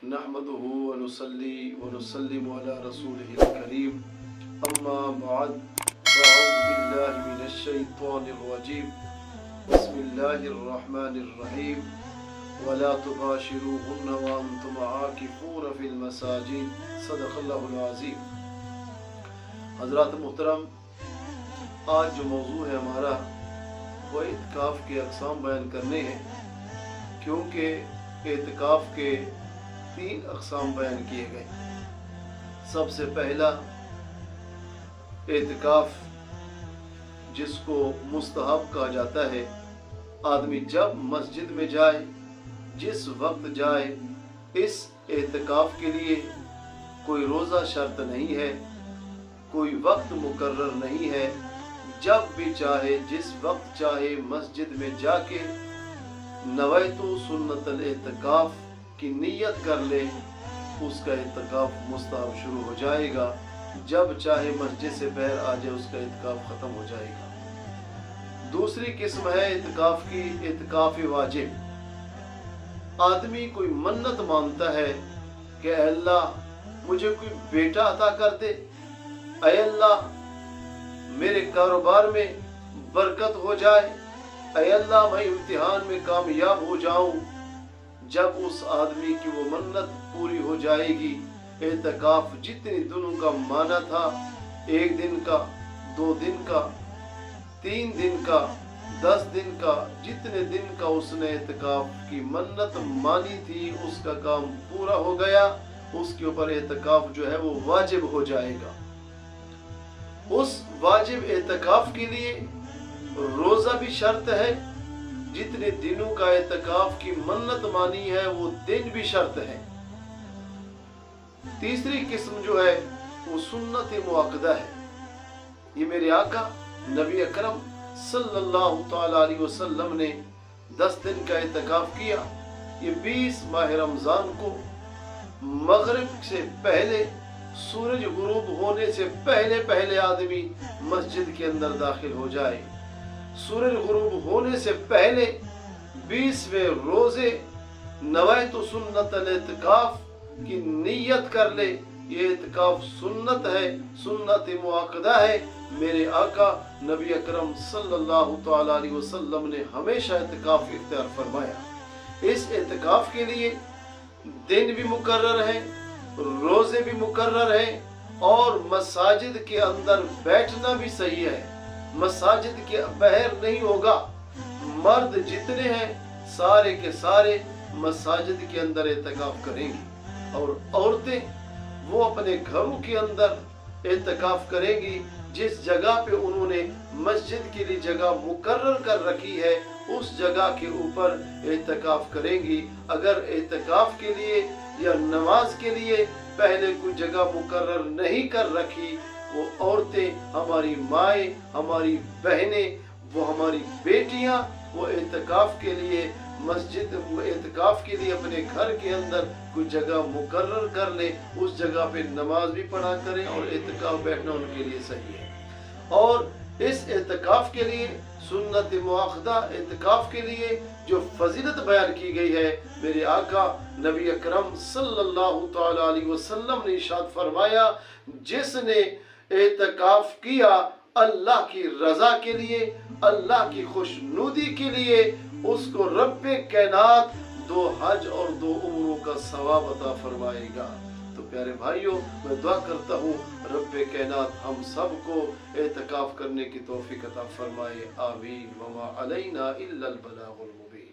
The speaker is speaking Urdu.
نحمده ونصلي ونسلم على رسوله الكريم اما بعد فاعوذ بالله من الشيطان الرجيم بسم الله الرحمن الرحيم ولا تباشروهن وانتم عاكفون في المساجد صدق اللہ العظیم۔ حضرات محترم، آج جو موضوع ہے ہمارا وہ اعتکاف کے اقسام بیان کرنے ہیں، کیونکہ اعتکاف کے 3 اقسام بیان کیے گئے۔ سب سے پہلا اعتکاف جس کو مستحب کہا جاتا ہے، آدمی جب مسجد میں جائے، جس وقت جائے، اس اعتکاف کے لیے کوئی روزہ شرط نہیں ہے، کوئی وقت مقرر نہیں ہے، جب بھی چاہے جس وقت چاہے مسجد میں جا کے نویت سنت الاعتکاف کی نیت کر لے، اس کا اعتکاف مستحب شروع ہو جائے گا۔ جب چاہے مسجد سے باہر آ جائے، اس کا اعتکاف ختم ہو جائے گا۔ دوسری قسم ہے اعتکاف کی، اعتکاف واجب۔ آدمی کوئی منت مانتا ہے کہ اے اللہ مجھے کوئی بیٹا عطا کر دے، اے اللہ میرے کاروبار میں برکت ہو جائے، اے اللہ میں امتحان میں کامیاب ہو جاؤں۔ جب اس آدمی کی وہ منت پوری ہو جائے گی، اعتکاف جتنی دنوں کا مانا تھا، 1 دن کا، 2 دن کا، 3 دن کا، 10 دن کا، جتنے دن کا اس نے اعتکاف کی منت مانی تھی، اس کا کام پورا ہو گیا۔ اس کے اوپر اعتکاف جو ہے وہ واجب ہو جائے گا۔ اس واجب اعتکاف کے لیے روزہ بھی شرط ہے، جتنے دنوں کا اعتکاف کی منت مانی ہے وہ دن بھی شرط ہے۔ تیسری قسم جو ہے وہ سنت مؤکدہ ہے۔ یہ میرے آقا نبی اکرم صلی اللہ تعالی علیہ وسلم نے 10 دن کا اعتکاف کیا۔ یہ 20 ماہ رمضان کو مغرب سے پہلے، سورج غروب ہونے سے پہلے آدمی مسجد کے اندر داخل ہو جائے، سورج غروب ہونے سے پہلے 20ویں روزے نویت سنت الاعتکاف کی نیت کر لے۔ یہ اعتکاف سنت ہے، سنت مؤکدہ ہے۔ میرے آقا نبی اکرم صلی اللہ تعالی علیہ وسلم نے ہمیشہ اعتکاف اختیار فرمایا۔ اس اعتکاف کے لیے دن بھی مقرر ہے، روزے بھی مقرر ہیں، اور مساجد کے اندر بیٹھنا بھی صحیح ہے۔ مساجد کے باہر نہیں ہوگا۔ مرد جتنے ہیں سارے کے سارے مساجد کے اندر اعتکاف کریں گی، اور عورتیں وہ اپنے گھروں کے اندر اعتکاف کریں گی۔ جس جگہ پہ انہوں نے مسجد کے لیے جگہ مقرر کر رکھی ہے، اس جگہ کے اوپر اعتکاف کریں گی۔ اگر اعتکاف کے لیے یا نماز کے لیے پہلے کوئی جگہ مقرر نہیں کر رکھی، وہ عورتیں، ہماری مائیں، ہماری بہنیں، وہ ہماری بیٹیاں، وہ اعتکاف کے لیے اعتکاف کے لیے اپنے گھر کے اندر کوئی جگہ مقرر کر لیں، اس جگہ پہ نماز بھی پڑھا کریں، اور اعتکاف بیٹھنا ان کے لیے صحیح ہے۔ اور اس اعتکاف کے لیے، سنت مؤکدہ اعتکاف کے لیے جو فضیلت بیان کی گئی ہے، میرے آقا نبی اکرم صلی اللہ تعالی علیہ وسلم نے ارشاد فرمایا، جس نے اعتکاف کیا اللہ کی رضا کے لیے، اللہ کی خوشنودی کے لیے، اس کو رب کائنات 2 حج اور 2 عمروں کا ثواب عطا فرمائے گا۔ تو پیارے بھائیوں، میں دعا کرتا ہوں رب کائنات ہم سب کو اعتکاف کرنے کی توفیق عطا فرمائے، آمین۔ وما علینا الا البلاغ المبین۔